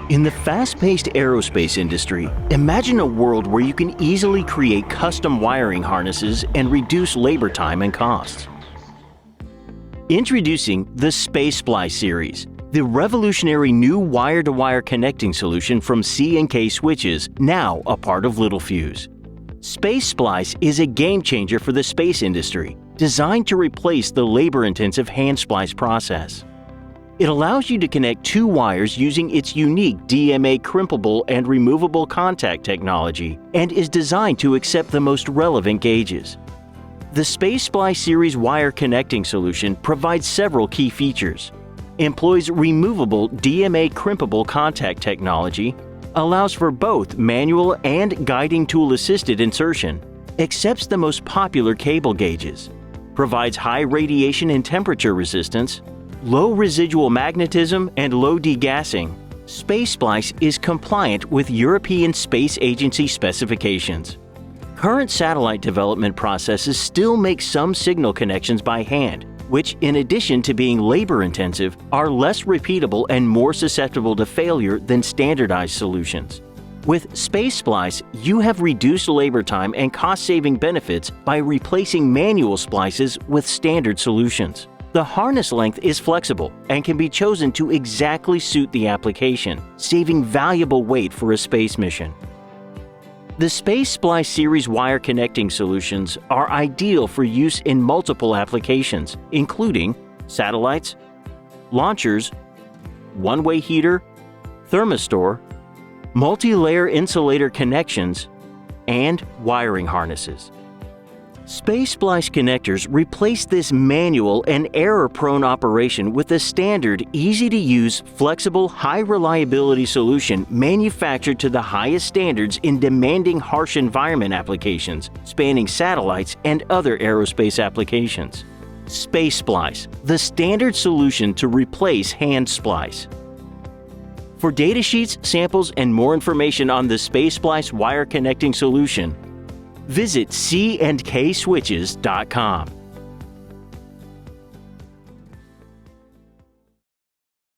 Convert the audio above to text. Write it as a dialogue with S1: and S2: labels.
S1: In the fast-paced aerospace industry, imagine a world where you can easily create custom wiring harnesses and reduce labor time and costs. Introducing the SpaceSplice Series, the revolutionary new wire-to-wire connecting solution from C&K Switches, now a part of Littelfuse. SpaceSplice is a game-changer for the space industry, designed to replace the labor-intensive hand splice process. It allows you to connect two wires using its unique DMA crimpable and removable contact technology and is designed to accept the most relevant gauges. The SpaceSplice Series wire connecting solution provides several key features, employs removable DMA crimpable contact technology, allows for both manual and guiding tool-assisted insertion, accepts the most popular cable gauges, provides high radiation and temperature resistance, low residual magnetism, and low degassing. SpaceSplice is compliant with European Space Agency specifications. Current satellite development processes still make some signal connections by hand, which, in addition to being labor-intensive, are less repeatable and more susceptible to failure than standardized solutions. With SpaceSplice, you have reduced labor time and cost-saving benefits by replacing manual splices with standard solutions. The harness length is flexible and can be chosen to exactly suit the application, saving valuable weight for a space mission. The SpaceSplice Series wire connecting solutions are ideal for use in multiple applications, including satellites, launchers, one-way heater, thermistor, multi-layer insulator connections, and wiring harnesses. SpaceSplice connectors replace this manual and error-prone operation with a standard, easy-to-use, flexible, high-reliability solution manufactured to the highest standards in demanding harsh environment applications, spanning satellites and other aerospace applications. SpaceSplice, the standard solution to replace hand splice. For datasheets, samples, and more information on the SpaceSplice wire connecting solution, visit C&KSwitches.com.